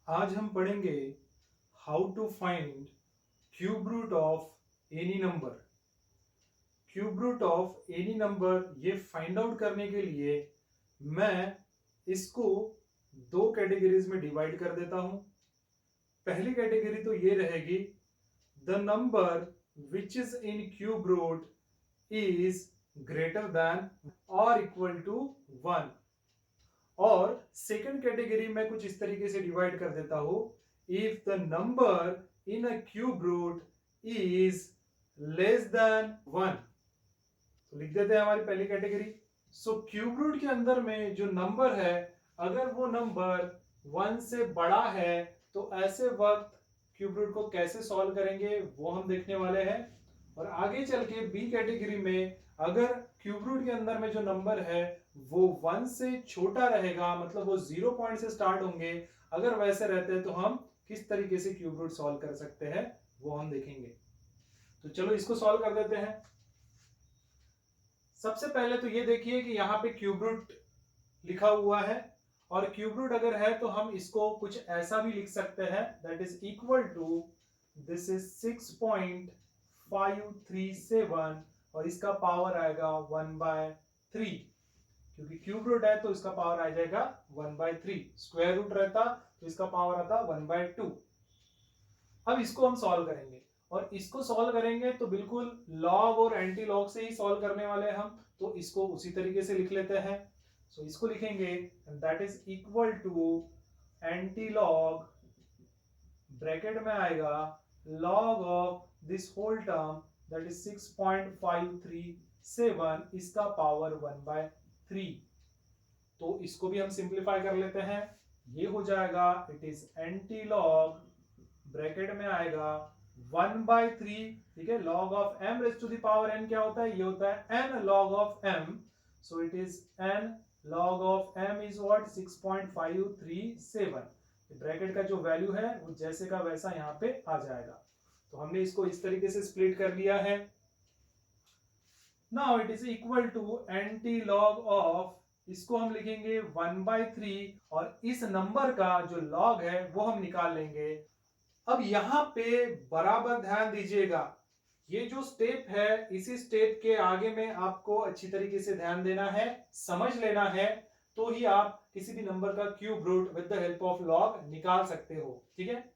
आज हम पढ़ेंगे how to find cube root of any number. Cube root of any number ये find out करने के लिए मैं इसको दो कैटेगरीज में डिवाइड कर देता हूं। पहली कैटेगरी तो ये रहेगी, the number which is in cube root is greater than और इक्वल टू 1। और सेकंड कैटेगरी में कुछ इस तरीके से डिवाइड कर देता हूं, if the number in a cube root is less than 1। तो लिख देते हैं हमारी पहली कैटेगरी। सो क्यूब रूट के अंदर में जो नंबर है, अगर वो नंबर 1 से बड़ा है तो ऐसे वक्त क्यूब रूट को कैसे सॉल्व करेंगे वो हम देखने वाले हैं। और आगे चल के बी कैटेगरी में अगर क्यूब रूट के अंदर में जो नंबर है वो 1 से छोटा रहेगा, मतलब वो 0 पॉइंट से स्टार्ट होंगे, अगर वैसे रहते हैं तो हम किस तरीके से क्यूब रूट सॉल्व कर सकते हैं वो हम देखेंगे। तो चलो इसको सॉल्व कर देते हैं। सबसे पहले तो ये देखिए कि यहाँ पे क्यूब रूट लिखा हुआ है, और क्यूब रूट अगर है तो हम इसको कुछ ऐसा भी लिख सकते हैं, that is equal to this is 6.537 और इसका पावर आएगा 1/3, क्योंकि क्यूब रूट है तो इसका पावर आ जाएगा 1/3। स्क्वायर रूट रहता तो इसका पावर आता 1/2। अब इसको हम सॉल्व करेंगे, और इसको सॉल्व करेंगे तो बिल्कुल लॉग और एंटी लॉग से ही सॉल्व करने वाले हैं हम, तो इसको उसी तरीके से लिख लेते हैं। सो इसको लिखेंगे that is equal to antilog, bracket में आएगा log of this whole term that is 6.537, इसका पावर 1/3। तो इसको भी हम सिंप्लीफाई कर लेते हैं। ये हो जाएगा it is antilog, bracket में आएगा 1/3, ठीक है। Log of m raise to the power n क्या होता है, ये होता है n log of m। So it is n log of m is what 6.537। Bracket का जो वैल्यू है वो जैसे का वैसा यहाँ पे आ जाएगा। तो हमने इसको इस तरीके से स्प्लिट कर लिया है। Now it is equal to antilog of, इसको हम लिखेंगे 1/3, और इस नंबर का जो लॉग है वो हम निकाल लेंगे। अब यहां पे बराबर ध्यान दीजिएगा, ये जो स्टेप है इसी स्टेप के आगे में आपको अच्छी तरीके से ध्यान देना है, समझ लेना है, तो ही आप किसी भी नंबर का cube root with the help of log निकाल सकते हो, ठीक है।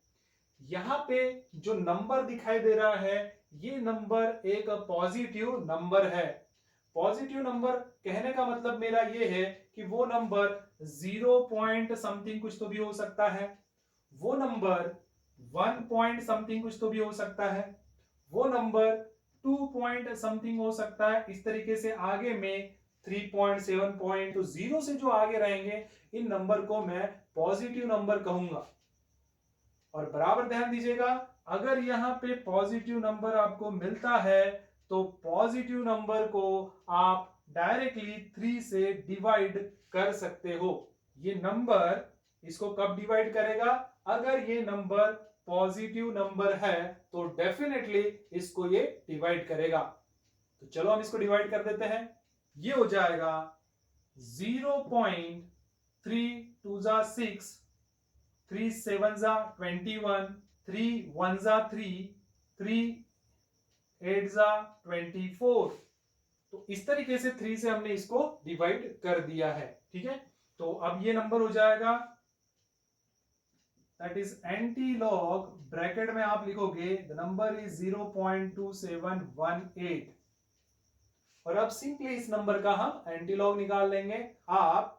यहां पे जो नंबर दिखाई दे रहा है ये नंबर एक पॉजिटिव नंबर है। पॉजिटिव नंबर कहने का मतलब मेरा ये है कि वो नंबर 0 पॉइंट समथिंग कुछ तो भी हो सकता है, वो नंबर 1 पॉइंट समथिंग कुछ तो भी हो सकता है, वो नंबर 2 पॉइंट समथिंग हो सकता है। इस तरीके से आगे में 3 पॉइंट 7 पॉइंट, तो 0 से जो आगे रहेंगे इन नंबर को मैं पॉजिटिव नंबर कहूंगा। और बराबर ध्यान दीजिएगा, अगर यहां पे पॉजिटिव नंबर आपको मिलता है तो पॉजिटिव नंबर को आप डायरेक्टली 3 से डिवाइड कर सकते हो। ये नंबर इसको कब डिवाइड करेगा, अगर ये नंबर पॉजिटिव नंबर है तो डेफिनेटली इसको ये डिवाइड करेगा। तो चलो हम इसको डिवाइड कर देते हैं। ये हो जाएगा 0.3 3 7 21, 3 1 3, 3 8 24। तो इस तरीके से 3 से हमने इसको डिवाइड कर दिया है, ठीक है। तो अब ये नंबर हो जाएगा that is antilog, bracket में आप लिखोगे द नंबर इज 0.2718। और अब सिंपली इस नंबर का हम एंटी लॉग निकाल लेंगे। आप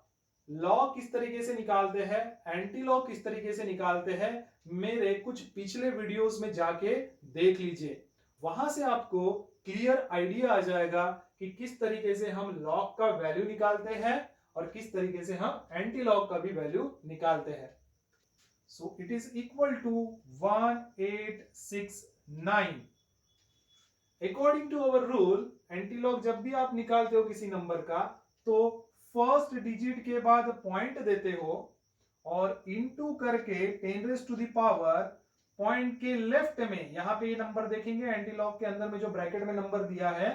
लॉग किस तरीके से निकालते हैं, एंटी लॉग किस तरीके से निकालते हैं, मेरे कुछ पिछले वीडियोस में जाके देख लीजिए, वहां से आपको क्लियर आइडिया आ जाएगा कि किस तरीके से हम लॉग का वैल्यू निकालते हैं और किस तरीके से हम एंटी लॉग का भी वैल्यू निकालते हैं। So it is equal to 1869। According to our rule, antilog जब भी आप निकालते हो किसी नंबर का तो फर्स्ट डिजिट के बाद पॉइंट देते हो और इनटू करके 10 raise to the power point के लेफ्ट में, यहां पे ये नंबर देखेंगे एंटीलॉग के अंदर में जो ब्रैकेट में नंबर दिया है,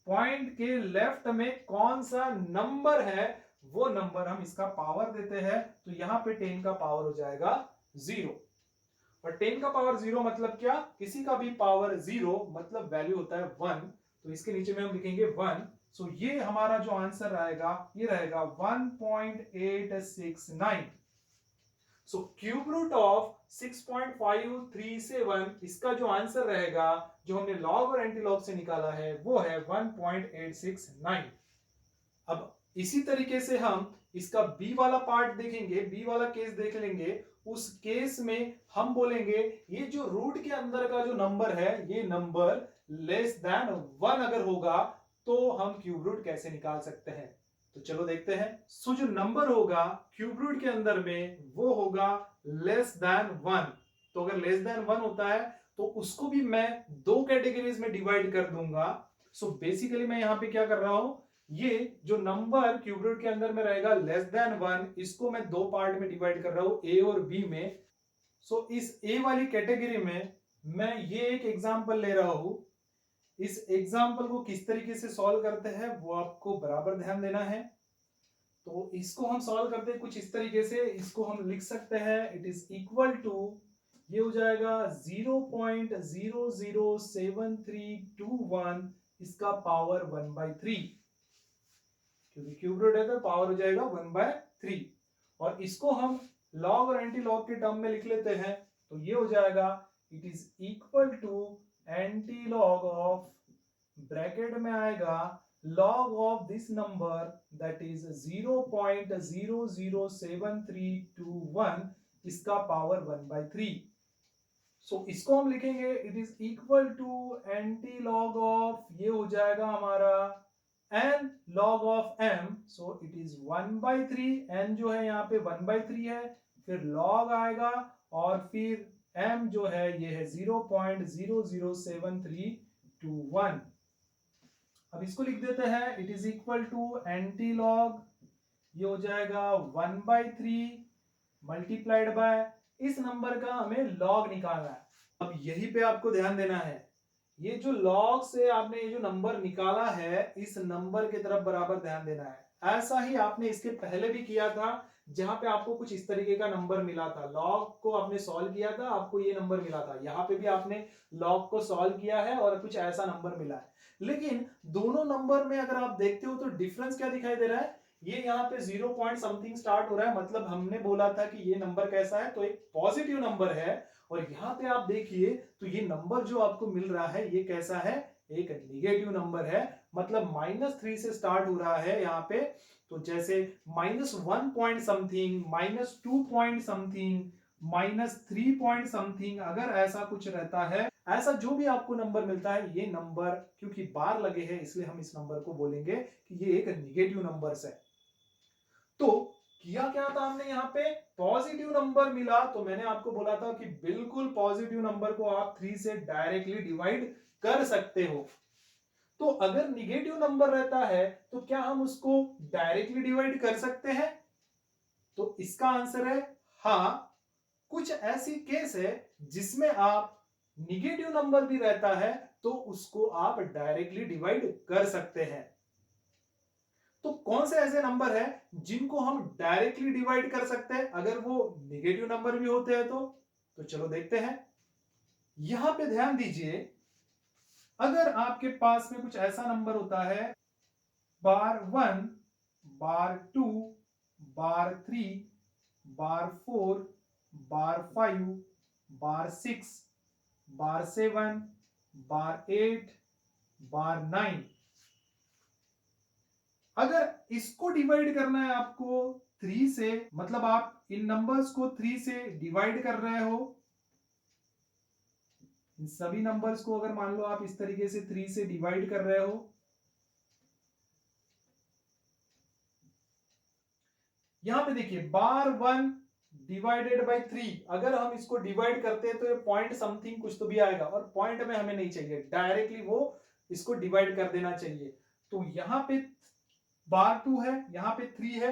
पॉइंट के लेफ्ट में कौन सा नंबर है वो नंबर हम इसका पावर देते हैं। तो यहां पे 10 का पावर हो जाएगा 0। और 10 का पावर 0 मतलब क्या, किसी का भी पावर 0 मतलब वैल्यू होता है 1, तो इसके नीचे में हम लिखेंगे 1। सो ये हमारा जो आंसर रहेगा ये रहेगा 1.869। सो क्यूब रूट ऑफ 6.537, इसका जो आंसर रहेगा जो हमने लॉग और एंटीलॉग से निकाला है वो है 1.869। अब इसी तरीके से हम इसका बी वाला पार्ट देखेंगे, बी वाला केस देख लेंगे। उस केस में हम बोलेंगे ये जो रूट के अंदर का जो नंबर है ये नंबर लेस देन 1 अगर होगा तो हम क्यूब रूट कैसे निकाल सकते हैं। तो चलो देखते हैं। सो जो नंबर होगा क्यूब रूट के अंदर में वो होगा लेस देन 1। तो अगर लेस देन 1 होता है तो उसको भी मैं दो कैटेगरीज में डिवाइड कर दूंगा। सो बेसिकली मैं यहां पे क्या कर रहा हूं, ये जो नंबर क्यूब रूट के अंदर में रहेगा लेस देन 1, इसको मैं दो पार्ट में डिवाइड कर रहा हूं, ए और बी में। सो इस ए वाली कैटेगरी में मैं ये एक एग्जांपल ले रहा हूं। इस एग्जांपल को किस तरीके से सॉल्व करते हैं वो आपको बराबर ध्यान देना है। तो इसको हम सॉल्व करते हैं कुछ इस तरीके से, इसको हम लिख सकते हैं इट इज इक्वल टू, ये हो जाएगा 0.007321, इसका पावर 1/3, क्योंकि क्यूब रूट है तो पावर हो जाएगा 1/3। और इसको हम लॉग और एंटी लॉग के टर्म में लिख लेते हैं, तो ये हो जाएगा it is equal to antilog of, bracket में आएगा log of this number that is 0.007321, इसका पावर 1/3। सो इसको हम लिखेंगे it is equal to antilog of, ये हो जाएगा हमारा n log of m, so it is 1/3। n जो है यहाँ पे 1/3 है, फिर log आएगा और फिर m जो है ये है 0.007321। अब इसको लिख देते हैं it is equal to antilog, ये हो जाएगा 1/3 मल्टीप्लाइड बाय, इस नंबर का हमें लॉग निकालना है। अब यही पे आपको ध्यान देना है, ये जो लॉग से आपने ये जो नंबर निकाला है इस नंबर की तरफ बराबर ध्यान देना है। ऐसा ही आपने इसके पहले भी किया था जहां पे आपको कुछ इस तरीके का नंबर मिला था, लॉग को आपने सॉल्व किया था, आपको ये नंबर मिला था। यहाँ पे भी आपने लॉग को सॉल्व किया है और कुछ ऐसा नंबर मिला है। लेकिन दोनों नंबर में अगर आप देखते हो तो डिफरेंस क्या दिखाई दे रहा है, ये यहाँ पे 0 पॉइंट समथिंग स्टार्ट हो रहा है, मतलब हमने बोला था कि ये नंबर कैसा है, तो एक पॉजिटिव नंबर है। और यहाँ पे आप देखिए तो ये नंबर जो आपको मिल रहा है ये कैसा है, एक नेगेटिव नंबर है, मतलब -3 से स्टार्ट हो रहा है यहाँ पे। तो जैसे -1 point something, -2 point something, -3 point something, अगर ऐसा कुछ रहता है, ऐसा जो भी आपको नंबर मिलता है, ये नंबर क्योंकि बार लगे हैं इसलिए हम इस नंबर को बोलेंगे कि ये एक नेगेटिव नंबर्स है। तो किया क्या था हमने, यहाँ पे पॉजिटिव नंबर मिला तो मैंने आपको बोला था कि बिल्कुल पॉजिटिव नंबर को आप 3 से डायरेक्टली डिवाइड कर सकते हो। तो अगर निगेटिव नंबर रहता है तो क्या हम उसको डायरेक्टली डिवाइड कर सकते हैं? तो इसका आंसर है हाँ। कुछ ऐसी केस है जिसमें आप निगेटिव नंबर भी रहता है तो उसको आप डायरेक्टली डिवाइड कर सकते हैं। तो कौन से ऐसे नंबर है जिनको हम डायरेक्टली डिवाइड कर सकते हैं अगर वो निगेटिव नंबर भी होते हैं तो चलो देखते हैं। यहां पे ध्यान दीजिए, अगर आपके पास में कुछ ऐसा नंबर होता है बार 1, बार 2, बार 3, बार 4, बार 5, बार 6, बार 7, बार 8, बार 9, अगर इसको डिवाइड करना है आपको 3 से, मतलब आप इन नंबर्स को 3 से डिवाइड कर रहे हो, इन सभी नंबर्स को अगर मान लो आप इस तरीके से 3 से डिवाइड कर रहे हो, यहां पे देखिए बार 1 डिवाइडेड बाय 3, अगर हम इसको डिवाइड करते हैं तो ये पॉइंट समथिंग कुछ तो भी आएगा, और पॉइंट में हमें नहीं चाहिए, डायरेक्टली वो इसको डिवाइड कर देना चाहिए। तो यहां पे बार 2 है, यहां पे 3 है,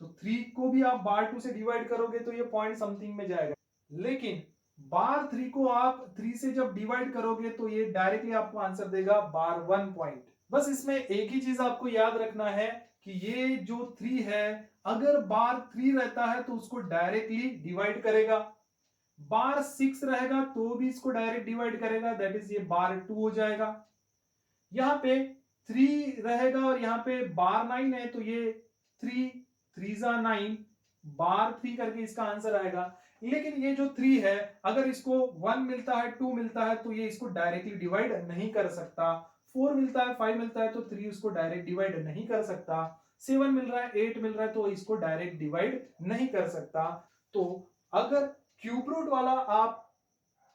तो 3 को भी आप बार 2 से डिवाइड करोगे तो ये पॉइंट समथिंग में जाएगा। लेकिन बार 3 को आप 3 से जब डिवाइड करोगे तो ये डायरेक्टली आपको आंसर देगा बार 1 पॉइंट। बस इसमें एक ही चीज आपको याद रखना है कि ये जो 3 है, अगर बार 3 रहता है तो उसको डायरेक्टली डिवाइड करेगा, बार 6 रहेगा तो भी इसको डायरेक्ट डिवाइड करेगा, दैट इज ये बार 2 हो जाएगा। यहाँ पे 3 रहेगा और यहाँ पे बार 9 है तो ये 3 3 जा 9 बार 3 करके इसका आंसर आएगा। लेकिन ये जो 3 है अगर इसको 1 मिलता है 2 मिलता है तो ये इसको डायरेक्टली डिवाइड नहीं कर सकता। 4 मिलता है 5 मिलता है तो 3 उसको डायरेक्ट डिवाइड नहीं कर सकता। 7 मिल रहा है 8 मिल रहा है तो इसको डायरेक्ट डिवाइड नहीं कर सकता। तो अगर क्यूब रूट वाला आप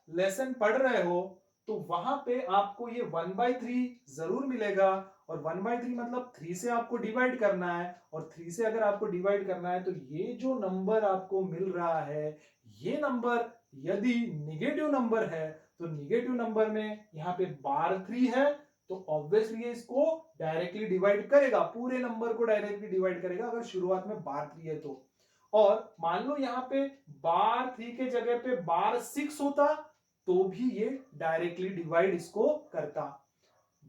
लेसन पढ़ रहे हो तो वहां पे आपको ये 1/3 जरूर मिलेगा। और 1/3 मतलब 3 से आपको डिवाइड करना है, और 3 से अगर आपको डिवाइड करना है तो ये जो नंबर आपको मिल रहा है ये नंबर यदि निगेटिव नंबर है तो निगेटिव नंबर में यहाँ पे बार 3 है तो ऑब्वियसली ये इसको डायरेक्टली डिवाइड करेगा, पूरे नंबर को डायरेक्टली डिवाइड करेगा अगर शुरुआत में बार 3 है तो। और मान लो यहाँ पे बार 3 के जगह पे बार 6 होता तो भी ये डायरेक्टली डिवाइड इसको करता।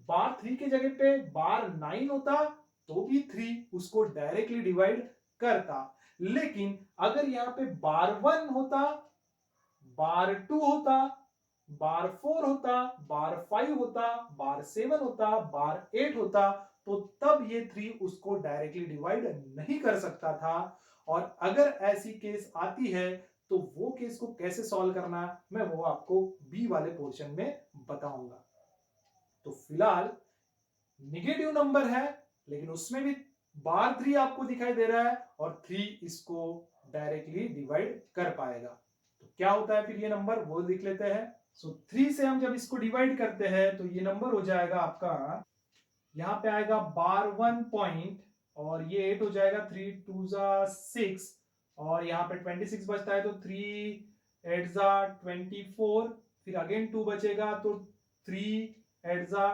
बार 3 के जगह पे बार 9 होता तो भी 3 उसको डायरेक्टली डिवाइड करता। लेकिन अगर यहाँ पे बार 1 होता, बार 2 होता, बार 4 होता, बार 5 होता, बार 7 होता, बार 8 होता तो तब ये 3 उसको डायरेक्टली डिवाइड नहीं कर सकता था। और अगर ऐसी केस आती है तो वो केस को कैसे सॉल्व करना मैं वो आपको बी वाले पोर्शन में बताऊंगा। तो फिलहाल निगेटिव नंबर है लेकिन उसमें भी बार 3 आपको दिखाई दे रहा है और 3 इसको डायरेक्टली डिवाइड कर पाएगा। तो क्या होता है फिर ये नंबर वो लिख लेते हैं। सो 3 से हम जब इसको डिवाइड करते हैं तो ये नंबर हो जाएगा आपका, यहां पे आएगा बार 1 पॉइंट और ये 8 हो जाएगा, 3 2 जा 6 और यहाँ पे 26 बचता है तो 3 8 जा 24, फिर अगेन 2 बचेगा तो 3 8 जा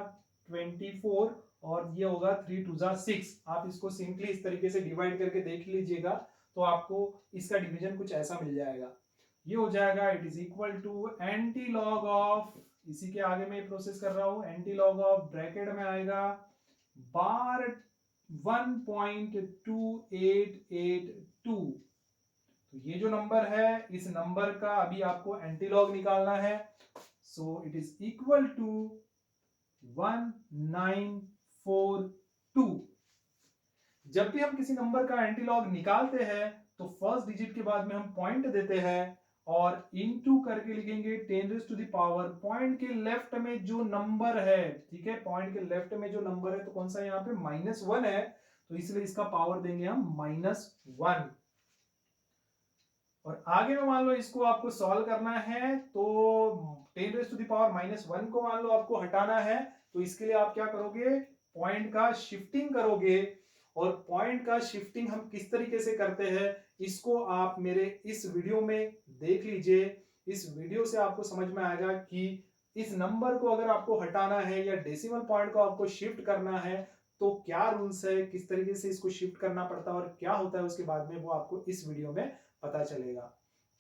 24 और ये होगा 3 2 जा 6। आप इसको सिंपली इस तरीके से डिवाइड करके देख लीजिएगा तो आपको इसका डिवीजन कुछ ऐसा मिल जाएगा। ये हो जाएगा it is equal to antilog of, इसी के आगे मैं प्रोसेस कर रहा हूं, एंटी लॉग ऑफ ब्रैकेट में आएगा बार 1.2882। तो ये जो नंबर है इस नंबर का अभी आपको एंटीलॉग निकालना है। So it is equal to 1942। जब भी हम किसी नंबर का एंटीलॉग निकालते हैं तो फर्स्ट डिजिट के बाद में हम पॉइंट देते हैं और इनटू करके लिखेंगे 10⁻⁴। पॉइंट के लेफ्ट में जो नंबर है, ठीक है, पॉइंट के लेफ्ट में जो नंबर है तो कौन सा यहाँ पे -1 है तो इसलिए इसका पावर देंगे हम -1। और आगे में मान लो इसको आपको सॉल्व करना है तो 10⁻⁻1 को मान लो आपको हटाना है तो इसके लिए आप क्या करोगे, पॉइंट का शिफ्टिंग करोगे। और पॉइंट का शिफ्टिंग हम किस तरीके से करते हैं इसको आप मेरे इस वीडियो में देख लीजिए। इस वीडियो से आपको समझ में आएगा कि इस नंबर को अगर आपको हटाना है या डेसिमल पॉइंट को आपको शिफ्ट करना है तो क्या रूल्स है, किस तरीके से इसको शिफ्ट करना पड़ता है और क्या होता है उसके बाद में वो आपको इस वीडियो में पता चलेगा।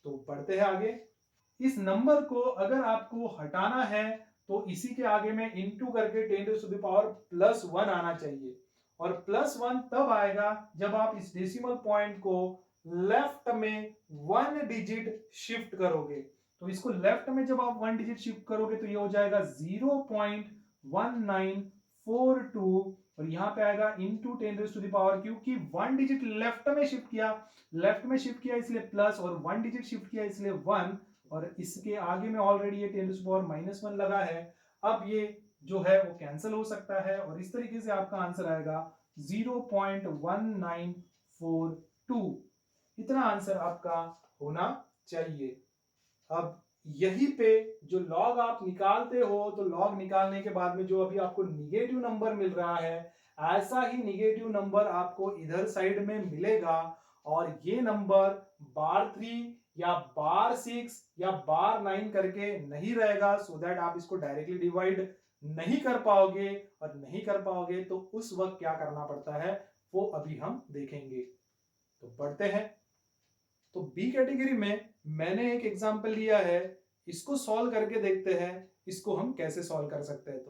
तो बढ़ते हैं आगे। इस नंबर को अगर आपको हटाना है तो इसी के आगे में इनटू करके 10⁻+1 आना चाहिए। और +1 तब आएगा जब आप इस डेसिमल पॉइंट को लेफ्ट में 1 डिजिट शिफ्ट करोगे। तो इसको लेफ्ट में जब आप 1 डिजिट शिफ्ट करोगे तो ये हो जाएगा 0.1942 और यहां पे आएगा इनटू 10⁻, क्योंकि 1 डिजिट लेफ्ट में शिफ्ट किया, लेफ्ट में शिफ्ट किया इसलिए प्लस, और 1 डिजिट शिफ्ट किया इसलिए 1, और इसके आगे में ऑलरेडी ये 10⁻⁻1 लगा है। अब ये जो है वो कैंसिल हो सकता है और इस तरीके से आपका आंसर आएगा 0.1942। इतना आंसर आपका होना चाहिए। अब यही पे जो लॉग आप निकालते हो तो लॉग निकालने के बाद में जो अभी आपको निगेटिव नंबर मिल रहा है ऐसा ही निगेटिव नंबर आपको इधर साइड में मिलेगा। और ये नंबर बार 3 या बार 6 या बार 9 करके नहीं रहेगा, सो दैट आप इसको डायरेक्टली डिवाइड नहीं कर पाओगे। और नहीं कर पाओगे तो उस वक्त क्या करना पड़ता है वो अभी हम देखेंगे। तो बढ़ते हैं। तो बी कैटेगरी में मैंने एक एग्जांपल लिया है, इसको सॉल्व करके देखते हैं इसको हम कैसे सॉल्व कर सकते हैं।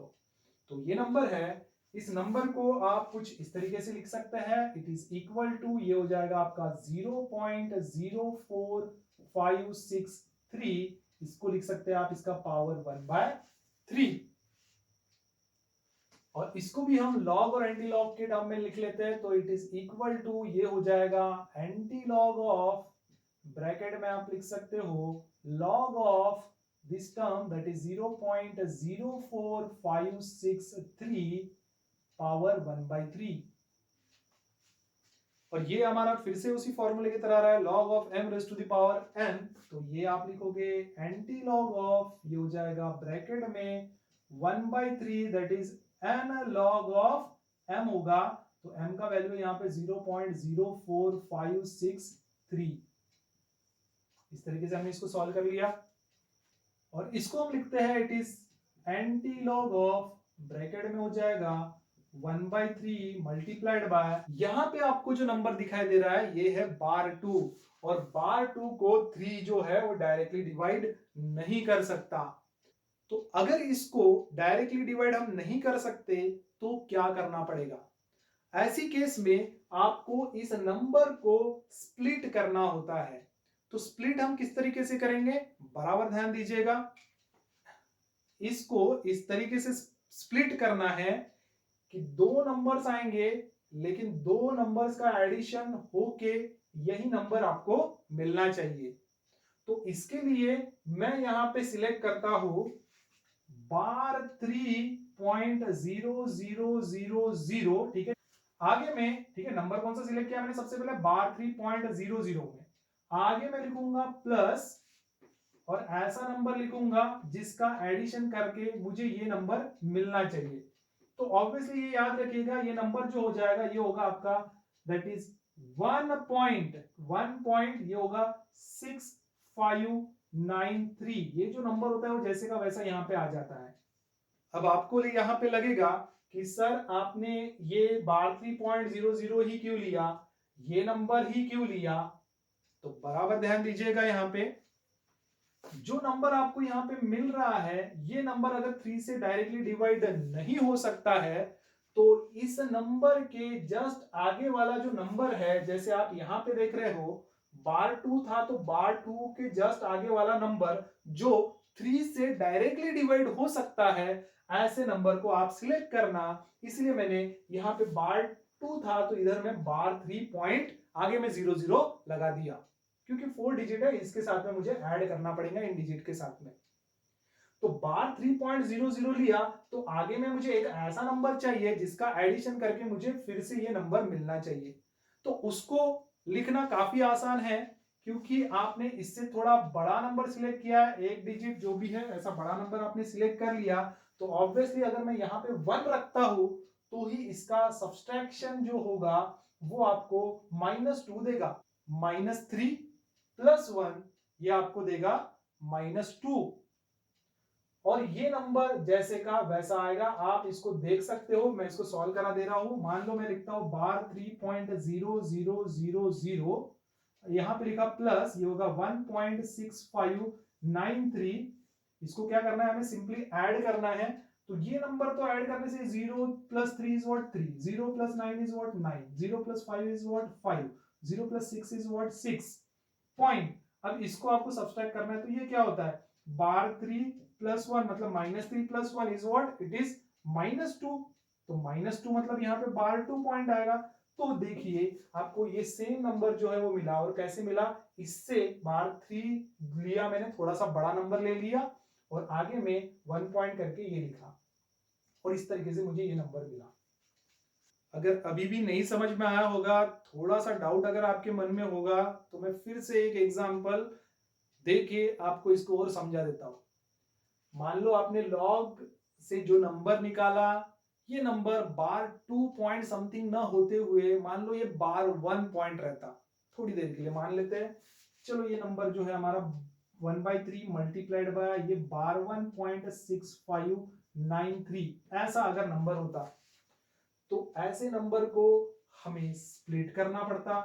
तो ये नंबर है, इस नंबर को आप कुछ इस तरीके से लिख सकते हैं, इट इज इक्वल टू, ये हो जाएगा आपका 0.04563 3, इसको लिख सकते हैं आप इसका पावर 1/3। और इसको भी हम लॉग और एंटी लॉग के टर्म में लिख लेते हैं, तो इट इज इक्वल टू, ये हो जाएगा एंटी लॉग ऑफ, ब्रैकेट में आप लिख सकते हो log of this term that is 0.04563 power 1/3। और ये हमारा फिर से उसी फॉर्मूले की तरह रहा है, log of m raise to the power n, तो ये आप लिखोगे एंटी लॉग ऑफ, ये हो जाएगा ब्रैकेट में 1/3 that is n log of m होगा, तो m का वैल्यू यहाँ पे 0.04563। इस तरीके से हमने इसको सॉल्व कर लिया। और इसको हम लिखते हैं it is antilog of, bracket में हो जाएगा 1/3 मल्टीप्लाइड बाय, यहां पे आपको जो नंबर दिखाई दे रहा है ये है बार 2, और बार 2 को 3 जो है वो डायरेक्टली डिवाइड नहीं कर सकता। तो अगर इसको डायरेक्टली डिवाइड हम नहीं कर सकते तो क्या करना पड़ेगा? ऐसी केस में आपको इस नंबर को स्प्लिट करना होता है। तो स्प्लिट हम किस तरीके से करेंगे, बराबर ध्यान दीजिएगा। इसको इस तरीके से स्प्लिट करना है कि दो नंबर्स आएंगे, लेकिन दो नंबर्स का एडिशन होके यही नंबर आपको मिलना चाहिए। तो इसके लिए मैं यहां पे सिलेक्ट करता हूं बार 3.0000, ठीक है। आगे में, ठीक है, नंबर कौन सा सिलेक्ट किया मैंने, सबसे पहले बार 3.00 में आगे मैं लिखूंगा प्लस, और ऐसा नंबर लिखूंगा जिसका एडिशन करके मुझे ये नंबर मिलना चाहिए। तो ऑब्वियसली ये याद रखिएगा, ये नंबर जो हो जाएगा ये होगा आपका दैट इज 1 पॉइंट ये होगा 6593। ये जो नंबर होता है वो जैसे का वैसा यहाँ पे आ जाता है। अब आपको यहाँ पे लगेगा कि सर आपने ये बार 3.00 ही क्यों लिया, ये नंबर ही क्यों लिया? तो बराबर ध्यान दीजिएगा, यहाँ पे जो नंबर आपको यहाँ पे मिल रहा है ये नंबर अगर 3 से डायरेक्टली डिवाइड नहीं हो सकता है, तो इस नंबर के जस्ट आगे वाला जो नंबर है, जैसे आप यहाँ पे देख रहे हो बार 2 था, तो बार 2 के जस्ट आगे वाला नंबर जो 3 से डायरेक्टली डिवाइड हो सकता है, ऐसे नंबर को आप सिलेक्ट करना। इसलिए मैंने यहाँ पे बार 2 था तो इधर में बार 3 पॉइंट आगे में 00 लगा दिया, क्योंकि 4 डिजिट है, इसके साथ में मुझे ऐड करना पड़ेगा इन डिजिट के साथ में। तो बार 3.00 लिया, तो आगे में मुझे एक ऐसा नंबर चाहिए जिसका एडिशन करके मुझे फिर से ये नंबर मिलना चाहिए। तो उसको लिखना काफी आसान है, क्योंकि आपने इससे थोड़ा बड़ा नंबर सिलेक्ट किया है, एक डिजिट जो भी है ऐसा बड़ा नंबर आपने सिलेक्ट कर लिया। तो ऑब्वियसली अगर मैं यहाँ पे 1 रखता हूं तो ही इसका सब्सट्रैक्शन जो होगा वो आपको -2 देगा। -3 + 1 ये आपको देगा -2, और ये नंबर जैसे का वैसा आएगा। आप इसको देख सकते हो, मैं इसको सॉल्व करा दे रहा हूं। मान लो मैं लिखता हूं बार 3.0000, यहां पे लिखा प्लस, ये होगा 1.6593। इसको क्या करना है, हमें सिंपली ऐड करना है। तो ये नंबर तो ऐड करने से 0 + 3 is what 3, 0 + 9 is what 9, 0 + 5 is what 5, 0 + 6 is what 6 point. अब इसको आपको सब्सट्रैक्ट करना है, तो ये क्या होता है, बार 3 + 1 मतलब -3 + 1 इज व्हाट, इट इज -2। तो -2 मतलब यहाँ पे बार 2 पॉइंट आएगा। तो देखिए आपको ये सेम नंबर जो है वो मिला, और कैसे मिला, इससे बार 3 लिया मैंने, थोड़ा सा बड़ा नंबर ले लिया और आगे में 1 पॉइंट करके ये लिखा, और इस तरीके से मुझे ये नंबर मिला। अगर अभी भी नहीं समझ में आया होगा, थोड़ा सा डाउट अगर आपके मन में होगा, तो मैं फिर से एक एग्जांपल देके आपको इसको और समझा देता हूं। मान लो आपने लॉग से जो नंबर निकाला, ये नंबर बार 2 पॉइंट समथिंग ना होते हुए मान लो ये बार 1 पॉइंट रहता, थोड़ी देर के लिए मान लेते हैं। चलो ये नंबर जो है हमारा 1/3 मल्टीप्लाइड बाय ये बार 1.6593, ऐसा अगर नंबर होता तो ऐसे नंबर को हमें स्प्लिट करना पड़ता।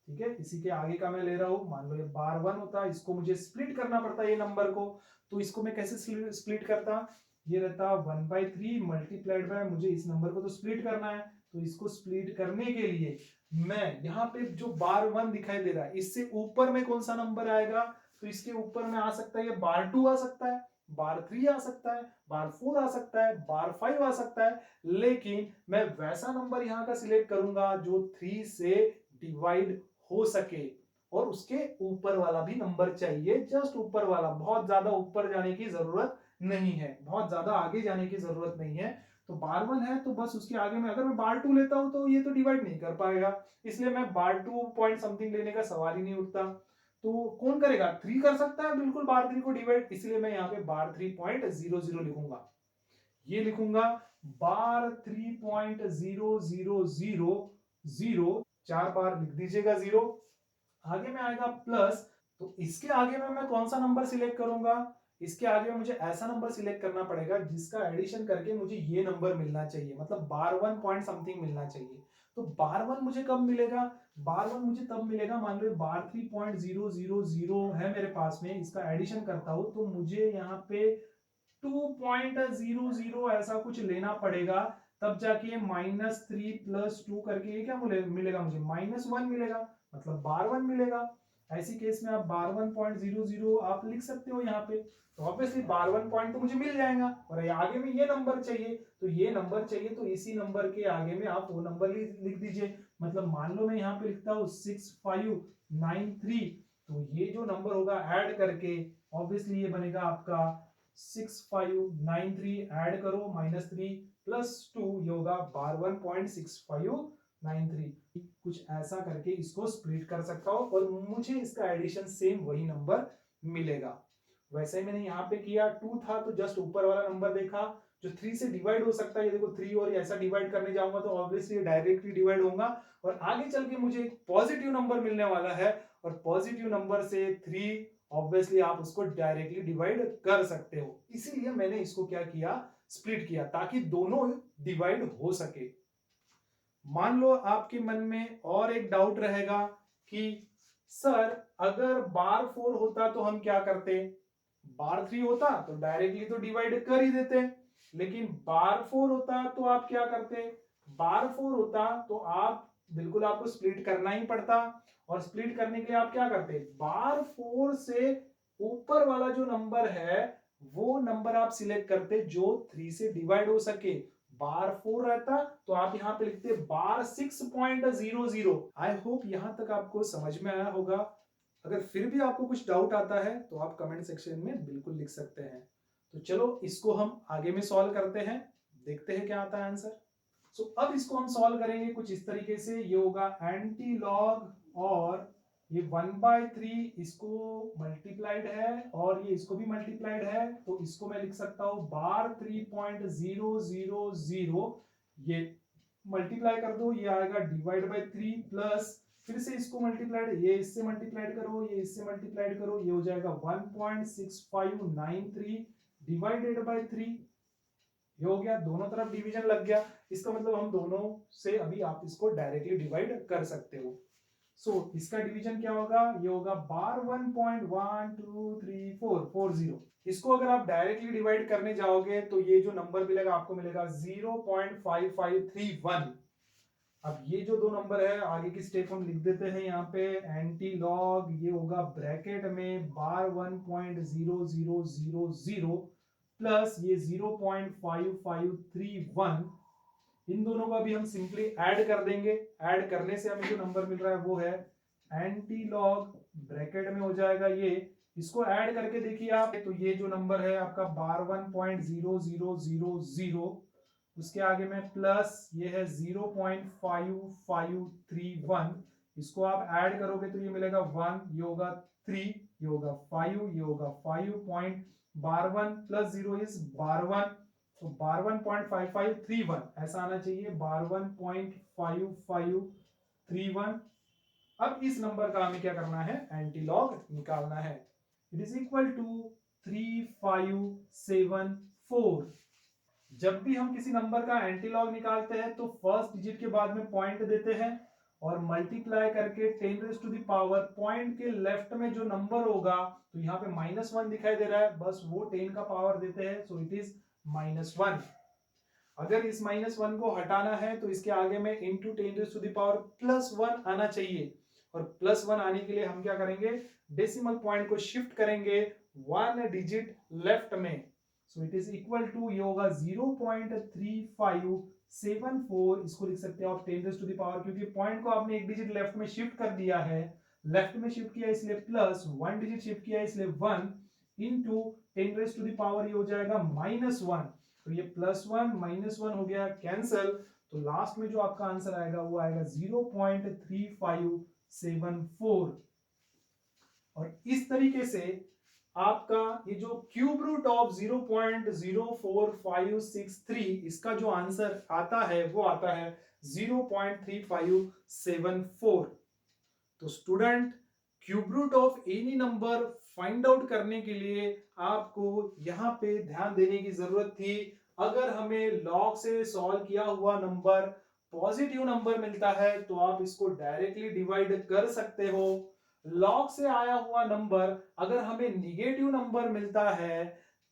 ठीक है, इसी के आगे का मैं ले रहा हूं, मान लो ये बार 1 होता, इसको मुझे स्प्लिट करना पड़ता ये नंबर को। तो इसको मैं कैसे स्प्लिट करता, ये रहता 1/3 मल्टीप्लाइड बाय, मुझे इस नंबर को तो स्प्लिट करना है, तो इसको स्प्लिट करने के लिए मैं यहाँ पे जो बार 1 दिखाई दे रहा है, इससे ऊपर में कौन सा नंबर आएगा, तो इसके ऊपर में आ सकता है ये बार 2 आ सकता है, बार 3 आ सकता है, बार 4 आ सकता है, बार 5 आ सकता है, लेकिन मैं वैसा नंबर यहाँ का सिलेक्ट करूंगा जो 3 से डिवाइड हो सके और उसके ऊपर वाला भी नंबर चाहिए, जस्ट ऊपर वाला, बहुत ज्यादा ऊपर जाने की जरूरत नहीं है, बहुत ज्यादा आगे जाने की जरूरत नहीं है। तो बार 1 है तो बस उसके आगे में अगर मैं बार 2 लेता हूं तो ये तो डिवाइड नहीं कर पाएगा, इसलिए मैं बार 2 पॉइंट समथिंग लेने का सवाल ही नहीं उठता। तो कौन करेगा, 3 कर सकता है बिल्कुल बार 3 को डिवाइड, इसलिए मैं यहाँ पे बार 3.00 लिखूंगा, ये लिखूंगा बार 3.0000, 4 बार लिख दीजिएगा 0, आगे में आएगा प्लस, तो इसके आगे में मैं कौन सा नंबर सिलेक्ट करूंगा, इसके आगे में मुझे ऐसा नंबर सिलेक्ट करना पड़ेगा जिसका एडिशन करके मुझे ये नंबर मिलना चाहिए, मतलब बार 1 पॉइंट समथिंग मिलना चाहिए। तो बार 1 मुझे कब मिलेगा, बार 1 मुझे तब मिलेगा, मान लो बार 3.000 है मेरे पास में, इसका एडिशन करता हूं तो मुझे यहाँ पे 2.00 ऐसा कुछ लेना पड़ेगा, तब जाके -3 + 2 करके ये क्या मिलेगा मुझे -1 मिलेगा, मतलब बार 1 मिलेगा। ऐसी केस में आप बार 1.00 आप लिख सकते हो यहाँ पे, तो ऑब्वियसली बार 1 पॉइंट तो मुझे मिल जाएगा और ये आगे में ये नंबर चाहिए, तो ये नंबर चाहिए तो इसी नंबर के आगे में आप वो नंबर लिख दीजिए। मतलब मान लो मैं यहाँ पे लिखता हूँ 6593, तो ये जो नंबर होगा ऐड करके ऑब्वियसली ये बनेगा आपका 6593, ऐड करो -3 + 2, ये होगा बार 1.6593, कुछ ऐसा करके इसको स्प्लिट कर सकता हूं और मुझे इसका एडिशन सेम वही नंबर मिलेगा। वैसे मैंने यहाँ पे किया 2 था तो जस्ट ऊपर वाला नंबर देखा जो 3 से डिवाइड हो सकता है, ये देखो 3 और ऐसा डिवाइड करने जाऊंगा तो ऑब्वियसली डायरेक्टली डिवाइड होगा और आगे चल के मुझे एक पॉजिटिव नंबर मिलने वाला है और पॉजिटिव नंबर से 3 ऑब्वियसली आप उसको डायरेक्टली डिवाइड कर सकते हो, इसीलिए मैंने इसको क्या किया, स्प्लिट किया ताकि दोनों डिवाइड हो सके। मान लो आपके मन में और एक डाउट रहेगा कि सर अगर बार 4 होता तो हम क्या करते, बार 3 होता तो डायरेक्टली तो डिवाइड कर ही देते, लेकिन बार 4 होता तो आप क्या करते, बार 4 होता तो आप बिल्कुल आपको स्प्लिट करना ही पड़ता और स्प्लिट करने के लिए आप क्या करते, बार 4 से ऊपर वाला जो नंबर है वो नंबर आप सिलेक्ट करते जो 3 से डिवाइड हो सके, बार 4 रहता तो आप यहां पे लिखते बार 6.00। आई होप यहां तक आपको समझ में आया होगा, अगर फिर भी आपको कुछ डाउट आता है तो आप कमेंट सेक्शन में बिल्कुल लिख सकते हैं। तो चलो इसको हम आगे में सॉल्व करते हैं, देखते हैं क्या आता है आंसर। सो अब इसको हम सॉल्व करेंगे कुछ इस तरीके से, ये होगा एंटी लॉग और ये 1/3 इसको मल्टीप्लाइड है और ये इसको भी मल्टीप्लाइड है, तो इसको मैं लिख सकता हूं बार 3.000, ये मल्टीप्लाई कर दो, ये आएगा डिवाइड बाय 3 प्लस फिर से इसको मल्टीप्लाइड, ये इससे मल्टीप्लाइड करो, ये इससे मल्टीप्लाइड करो, ये हो जाएगा 1.6593 डिवाइडेड बाय 3, ये हो गया, दोनों तरफ डिवीजन लग गया, इसका मतलब हम दोनों से अभी आप इसको डायरेक्टली डिवाइड कर सकते हो। सो इसका डिवीजन क्या होगा, ये होगा बार 1.1234440, इसको अगर आप डायरेक्टली डिवाइड करने जाओगे तो ये जो नंबर मिलेगा आपको मिलेगा 0.5531। अब ये जो दो नंबर है आगे की स्टेप हम लिख देते हैं यहाँ पे, एंटी लॉग ये होगा ब्रैकेट में बार 1.0000 प्लस ये 0.5531, इन दोनों का भी हम सिंपली ऐड कर देंगे, ऐड करने से हमें जो नंबर मिल रहा है वो है एंटी लॉग ब्रैकेट में हो जाएगा ये, इसको ऐड करके देखिए आप, तो ये जो नंबर है आपका बार 1.0000, उसके आगे में प्लस ये है 0.5531, इसको आप ऐड करोगे तो ये मिलेगा 1, ये होगा 3, ये होगा 5, ये होगा 5 पॉइंट, बार 1 प्लस 0 इज बार 1, तो बार 1.5531 ऐसा आना चाहिए, बार 1.5531। अब इस नंबर का हमें क्या करना है, एंटी लॉग निकालना है, इट इज इक्वल टू 3574। जब भी हम किसी नंबर का एंटी लॉग निकालते हैं तो फर्स्ट डिजिट के बाद में पॉइंट देते हैं और मल्टीप्लाई करके 10⁻⁴ पॉइंट के लेफ्ट में जो नंबर होगा, तो यहाँ पे -1 दिखाई दे रहा है, बस वो 10 का पावर देते हैं, सो इट इज -1। अगर इस -1 को हटाना है तो इसके आगे में इंटू 10⁻+1 आना चाहिए, और +1 आने के लिए हम क्या करेंगे, डेसिमल पॉइंट को शिफ्ट करेंगे 1 डिजिट लेफ्ट में। So it is equal to, ये होगा 0.3574, इसको लिख सकते हो आप 10⁻⁴, क्योंकि पॉइंट को आपने एक डिजिट लेफ्ट में शिफ्ट कर दिया है, लेफ्ट में शिफ्ट किया इसलिए प्लस, 1 डिजिट शिफ्ट किया इसलिए 1 इंटू 10⁻⁴, ये हो जाएगा -1। तो ये +1 -1 हो गया कैंसल, तो लास्ट में जो आपका आंसर आएगा वो आएगा 0.3574। और इस तरीके से आपका ये जो क्यूब रूट ऑफ 0.04563, इसका जो आंसर आता है वो आता है 0.3574। तो student, cube root of any number find out करने के लिए आपको यहां पे ध्यान देने की जरूरत थी। अगर हमें लॉग से सॉल्व किया हुआ नंबर पॉजिटिव नंबर मिलता है तो आप इसको डायरेक्टली डिवाइड कर सकते हो। लॉग से आया हुआ नंबर अगर हमें निगेटिव नंबर मिलता है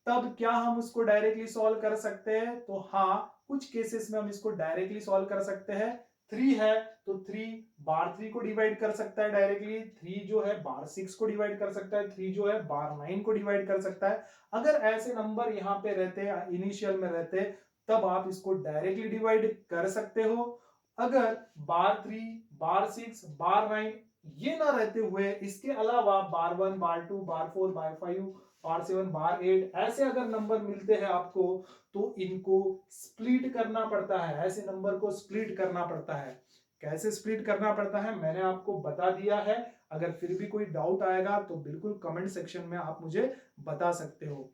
तब क्या हम उसको डायरेक्टली सॉल्व कर सकते हैं? तो हाँ, कुछ केसेस में हम इसको डायरेक्टली सॉल्व कर सकते हैं। 3 है तो 3 बार 3 को डिवाइड कर सकता है डायरेक्टली, 3 जो है बार 6 को डिवाइड कर सकता है, 3 जो है बार 9 को डिवाइड कर सकता है। अगर ऐसे नंबर यहाँ पे रहते, इनिशियल में रहते, तब आप इसको डायरेक्टली डिवाइड कर सकते हो। अगर बार 3, बार 6, बार 9 ये ना रहते हुए इसके अलावा बार 1, बार 2, बार 4, बार 5, बार 7, बार 8 ऐसे अगर नंबर मिलते हैं आपको तो इनको स्प्लिट करना पड़ता है, ऐसे नंबर को स्प्लिट करना पड़ता है। कैसे स्प्लिट करना पड़ता है मैंने आपको बता दिया है। अगर फिर भी कोई डाउट आएगा तो बिल्कुल कमेंट सेक्शन में आप मुझे बता सकते हो।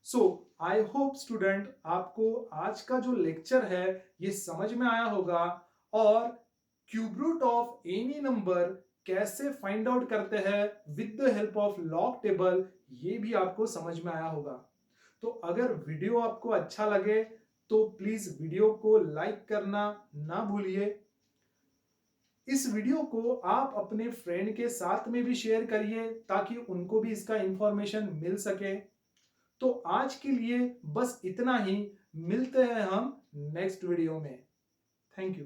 सो आई होप स्टूडेंट आपको आज का जो लेक्चर है ये समझ में आया होगा, और cube root of any number कैसे फाइंड आउट करते हैं with the help of log table ये भी आपको समझ में आया होगा। तो अगर वीडियो आपको अच्छा लगे तो प्लीज वीडियो को लाइक करना ना भूलिए। इस वीडियो को आप अपने फ्रेंड के साथ में भी शेयर करिए ताकि उनको भी इसका इंफॉर्मेशन मिल सके। तो आज के लिए बस इतना ही, मिलते हैं हम नेक्स्ट वीडियो में। Thank you.